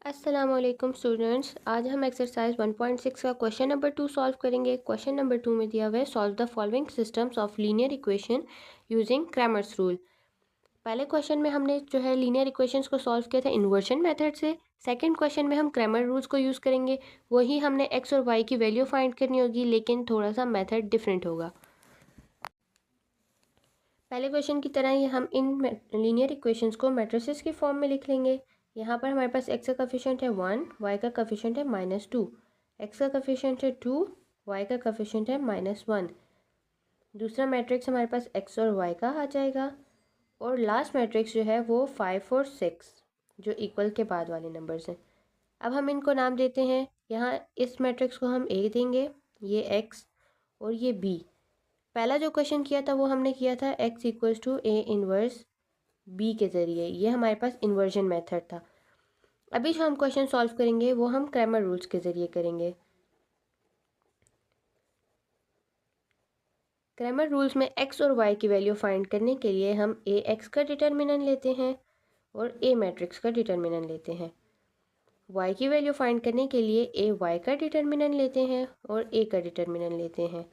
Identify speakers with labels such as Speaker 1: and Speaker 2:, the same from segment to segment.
Speaker 1: अस्सलाम वालेकुम स्टूडेंट्स। आज हम एक्सरसाइज 1.6 का क्वेश्चन नंबर 2 सॉल्व करेंगे। क्वेश्चन नंबर 2 में दिया हुआ है solve the following systems of linear equation using Cramer's rule. पहले क्वेश्चन में हमने जो है लीनियर इक्वेशंस को सॉल्व किया था इन्वर्जन मेथड से। सेकंड क्वेश्चन में हम क्रैमर रूल्स को यूज़ करेंगे। वही हमने एक्स और वाई की वैल्यू फाइंड करनी होगी, लेकिन थोड़ा सा मेथड डिफरेंट होगा। पहले क्वेश्चन की तरह ही हम इन लीनियर इक्वेशंस को मैट्रिसेस की फॉर्म में लिख लेंगे। यहाँ पर हमारे पास एक्स का कोफिशिएंट है 1, वाई का कोफिशिएंट है -2। एक्स का कोफिशिएंट है 2, वाई का कोफिशिएंट है -1। दूसरा मैट्रिक्स हमारे पास एक्स और वाई का आ जाएगा। और लास्ट मैट्रिक्स जो है वो 5 और 6 जो इक्वल के बाद वाले नंबर्स हैं। अब हम इनको नाम देते हैं। यहाँ इस मैट्रिक्स को हम ए देंगे, ये एक्स और ये बी। पहला जो क्वेश्चन किया था वो हमने किया था x equals to A inverse B के ज़रिए। ये हमारे पास इन्वर्जन मेथड था। अभी जो हम क्वेश्चन सॉल्व करेंगे वो हम क्रैमर रूल्स के ज़रिए करेंगे। क्रैमर रूल्स में x और y की वैल्यू फाइंड करने के लिए हम ए एक्स का डिटर्मिनेंट लेते हैं और ए मैट्रिक्स का डिटर्मिनेंट लेते हैं। y की वैल्यू फाइंड करने के लिए ए वाई का डिटर्मिनेंट लेते हैं और ए का डिटर्मिनेंट लेते हैं।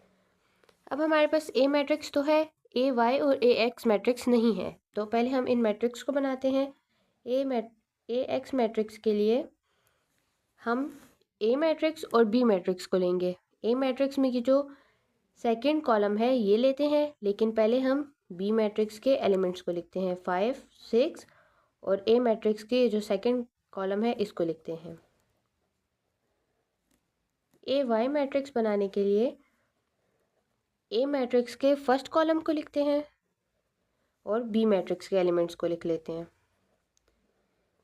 Speaker 1: अब हमारे पास ए मैट्रिक्स तो है, ए वाई और ए एक्स मैट्रिक्स नहीं है। तो पहले हम इन मैट्रिक्स को बनाते हैं। ए एक्स मैट्रिक्स के लिए हम ए मैट्रिक्स और बी मैट्रिक्स को लेंगे। ए मैट्रिक्स में ये जो सेकंड कॉलम है ये लेते हैं, लेकिन पहले हम बी मैट्रिक्स के एलिमेंट्स को लिखते हैं 5, 6 और ए मैट्रिक्स के जो सेकंड कॉलम है इसको लिखते हैं। ए वाई मैट्रिक्स बनाने के लिए ए मैट्रिक्स के फर्स्ट कॉलम को लिखते हैं और बी मैट्रिक्स के एलिमेंट्स को लिख लेते हैं।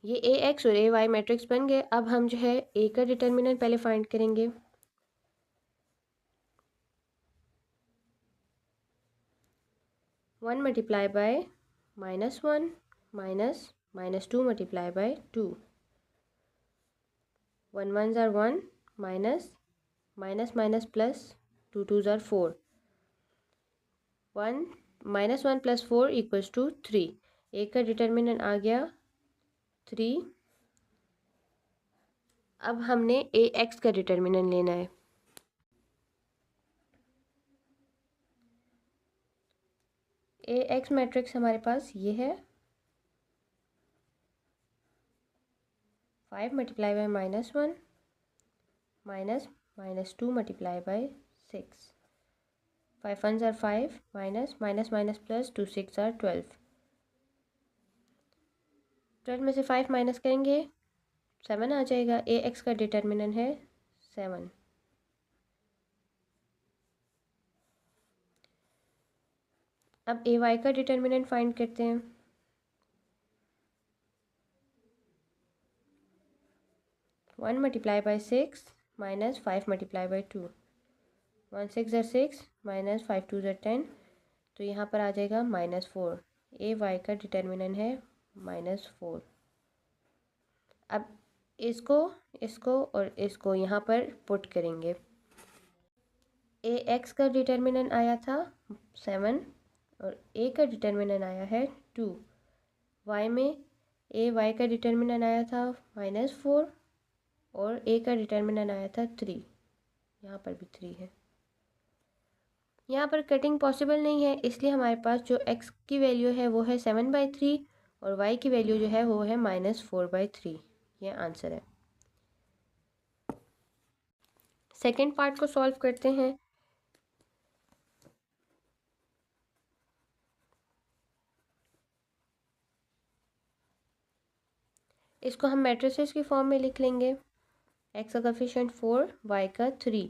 Speaker 1: ये ए एक्स और ए वाई मैट्रिक्स बन गए। अब हम जो है ए का डिटर्मिनेंट पहले फाइंड करेंगे। One multiply by -1 -2 multiply by 2। 1 1s are 1 minus plus 2 2s are 4। 1 -1 + 4 = 3। ए का डिटर्मिनेंट आ गया 3। अब हमने ए एक्स का डिटर्मिनेंट लेना है। ए एक्स मैट्रिक्स हमारे पास ये है 5 multiply by -1 -2 multiply by 6। 5 1s are 5 minus plus 2 6 are 12। 12 में से 5 माइनस करेंगे 7 आ जाएगा। ए एक्स का डिटर्मिनेंट है 7। अब ए वाई का डिटर्मिनेंट फाइंड करते हैं। One multiply by 6 -5 multiply by 2। 1 6 are 6 -5 2 are 10। तो यहाँ पर आ जाएगा -4। ए वाई का डिटर्मिनेंट है -4। अब इसको और इसको यहाँ पर पुट करेंगे। ए एक्स का डिटर्मिनेंट आया था 7 और ए का डिटर्मिनेंट आया है 2। वाई में ए वाई का डिटर्मिनेंट आया था -4 और ए का डिटर्मिनेंट आया था 3। यहाँ पर भी 3 है। यहाँ पर कटिंग पॉसिबल नहीं है, इसलिए हमारे पास जो x की वैल्यू है वो है 7/3 और y की वैल्यू जो है वो है -4/3। ये आंसर है। सेकेंड पार्ट को सॉल्व करते हैं। इसको हम मैट्रिसेस की फॉर्म में लिख लेंगे। x का कोफिशिएंट 4, y का 3।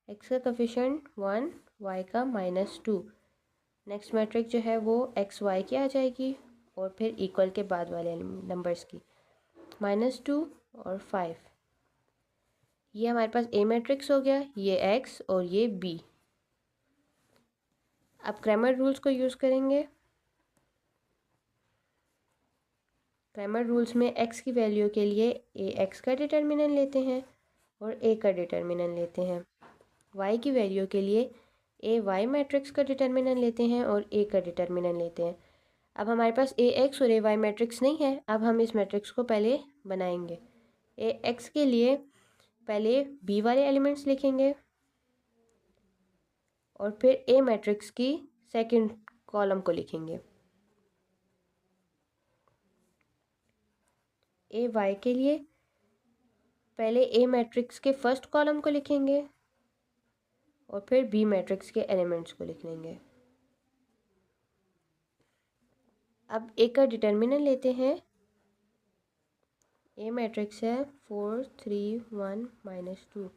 Speaker 1: x का कोफिशिएंट 1, y का -2। नेक्स्ट मैट्रिक्स जो है वो एक्स वाई की आ जाएगी और फिर इक्वल के बाद वाले नंबर्स की -2 और 5। ये हमारे पास ए मैट्रिक्स हो गया, ये एक्स और ये बी। अब क्रैमर रूल्स को यूज़ करेंगे। क्रैमर रूल्स में एक्स की वैल्यू के लिए ए एक्स का डिटर्मिनेंट लेते हैं और ए का डिटर्मिनेंट लेते हैं। वाई की वैल्यू के लिए ए वाई मैट्रिक्स का डिटर्मिनेंट लेते हैं और ए का डिटर्मिनेंट लेते हैं। अब हमारे पास ए एक्स और ए वाई मैट्रिक्स नहीं है। अब हम इस मैट्रिक्स को पहले बनाएंगे। ए एक्स के लिए पहले बी वाले एलिमेंट्स लिखेंगे और फिर ए मैट्रिक्स की सेकंड कॉलम को लिखेंगे। ए वाई के लिए पहले ए मैट्रिक्स के फर्स्ट कॉलम को लिखेंगे और फिर बी मैट्रिक्स के एलिमेंट्स को लिख लेंगे। अब ए का डिटर्मिनेंट लेते हैं। ए मैट्रिक्स है 4 3 1 -2।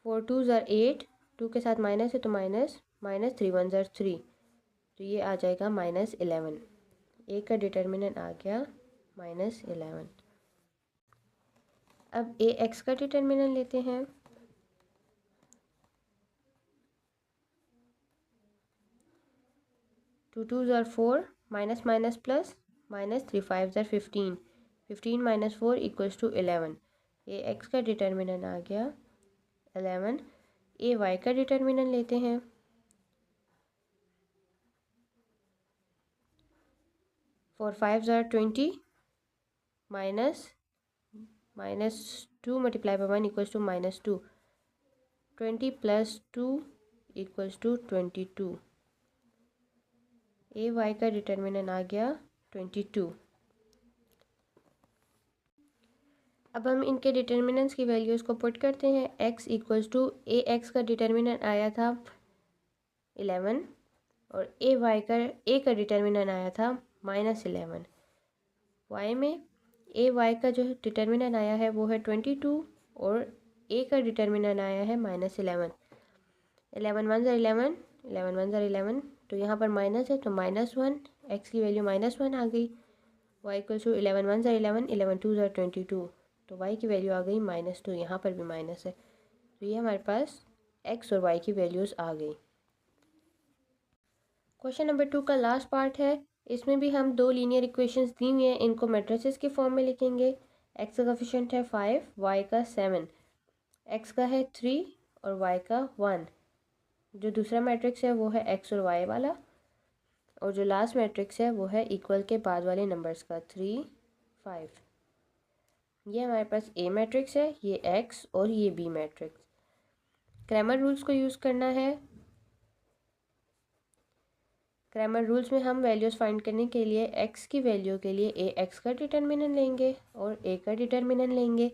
Speaker 1: 4 2 ज़ार 8, 2 के साथ माइनस है तो माइनस, -3 1 ज़ार 3, तो ये आ जाएगा -11। ए का डिटर्मिनेंट आ गया -11। अब ए एक्स का डिटर्मिनेंट लेते हैं। 2 2 ज़ार 4, माइनस माइनस प्लस, -3 5 ज़ार 15, 15 - 4 = 11। ए एक्स का डिटर्मिनेंट आ गया 11। ए वाई का डिटर्मिनेंट लेते हैं। 4 5 ज़ार 20, -2 × 1 = -2, 20 + 2 = 22। ए वाई का डिटर्मिनेंट आ गया 22। अब हम इनके डिटर्मिनेंट्स की वैल्यूज़ को पुट करते हैं। x = ए एक्स का डिटर्मिनेंट आया था 11 और ए का डिटर्मिनेंट आया था -11। y में ए वाई का जो डिटर्मिनेंट आया है वो है 22 और ए का डिटर्मिनेंट आया है -11। 11 1 ज़ार 11, 11 1 ज़ार 11, तो यहाँ पर माइनस है तो -1, x की वैल्यू -1 आ गई। y = 11 1 ज़ार 11, 11 2 ज़ार 22, तो y की वैल्यू आ गई -2। यहाँ पर भी माइनस है, तो ये हमारे पास x और y की वैल्यूज़ आ गई। क्वेश्चन नंबर 2 का लास्ट पार्ट है। इसमें भी हम दो लीनियर इक्वेशंस दी हुई हैं, इनको मैट्रिसेस के फॉर्म में लिखेंगे। x का कोफिशिएंट है 5, y का 7, x का है 3 और y का 1। जो दूसरा मैट्रिक्स है वो है x और y वाला, और जो लास्ट मैट्रिक्स है वो है इक्वल के बाद वाले नंबर्स का 3 5। ये हमारे पास ए मैट्रिक्स है, ये x और ये बी मैट्रिक्स। क्रैमर रूल्स को यूज़ करना है। क्रैमर रूल्स में हम वैल्यूज़ फाइंड करने के लिए x की वैल्यू के लिए ए एक्स का डिटर्मिनेंट लेंगे और ए का डिटर्मिनेंट लेंगे।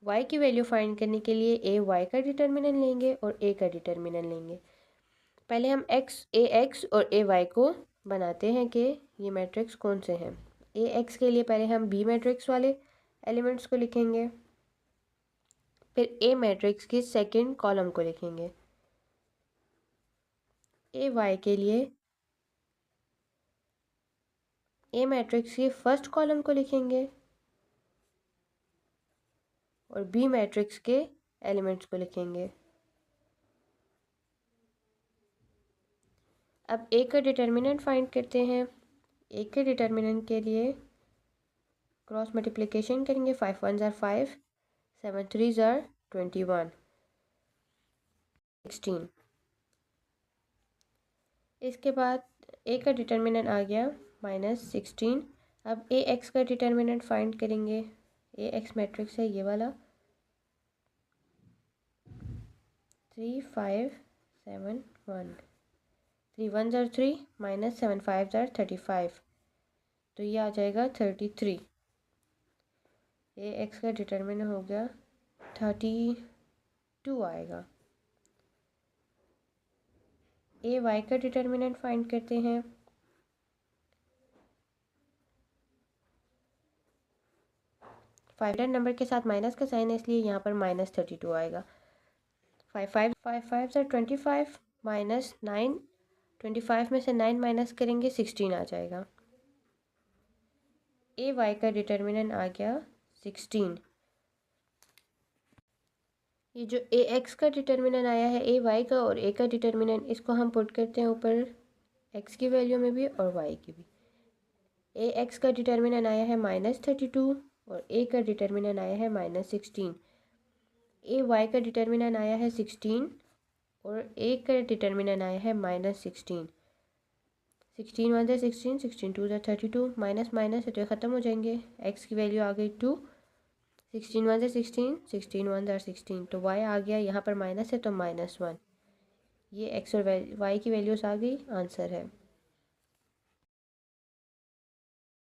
Speaker 1: y की वैल्यू फाइंड करने के लिए ए वाई का डिटर्मिनेंट लेंगे और ए का डिटर्मिनेंट लेंगे। पहले हम ए एक्स और ए वाई को बनाते हैं कि ये मैट्रिक्स कौन से हैं। ए एक्स के लिए पहले हम बी मैट्रिक्स वाले एलिमेंट्स को लिखेंगे, फिर ए मैट्रिक्स की सेकंड कॉलम को लिखेंगे। ए वाई के लिए ए मैट्रिक्स की फर्स्ट कॉलम को लिखेंगे और बी मैट्रिक्स के एलिमेंट्स को लिखेंगे। अब ए का डिटर्मिनेंट फाइंड करते हैं। ए के डिटर्मिनेंट के लिए क्रॉस मल्टीप्लिकेशन करेंगे। 5 1 ज़ार 5, 7 3 ज़ार 21, 16। इसके बाद ए का डिटर्मिनेंट आ गया -16। अब ए एक्स का डिटर्मिनेंट फाइंड करेंगे। ए एक्स मैट्रिक्स है ये वाला, 3 5 7 1, 3 1 ज़ार 3, -7 5 ज़ार 35, तो ये आ जाएगा 33। ए एक्स का डिटर्मिनेंट हो गया 32 आएगा। ए वाई का डिटर्मिनेंट फाइंड करते हैं। फाइव नंबर के साथ माइनस का साइन है, इसलिए यहाँ पर -32 आएगा। 5 5 ज़ार 25, -9, 25 में से 9 माइनस करेंगे 16 आ जाएगा। ए वाई का डिटर्मिनेंट आ गया 16। ये जो ए एक्स का डिटर्मिनेंट आया है ए वाई का और ए का डिटर्मिनेंट, इसको हम पुट करते हैं ऊपर एक्स की वैल्यू में भी और वाई की भी। ए एक्स का डिटर्मिनेंट आया है -32 और ए का डिटर्मिनेंट आया है -16। ए वाई का डिटर्मिनेंट आया है 16 और ए का डिटर्मिनेंट आया है -16। 16 1 ज़ार 16, 16 2 ज़ार 32, माइनस माइनस है तो ख़त्म हो जाएंगे। एक्स की वैल्यू आ गई 2 16 वन ज़र 16, 16 वन ज़र 16, तो y आ गया, यहाँ पर माइनस है तो -1। ये x और y की वैल्यूज़ आ गई, आंसर है।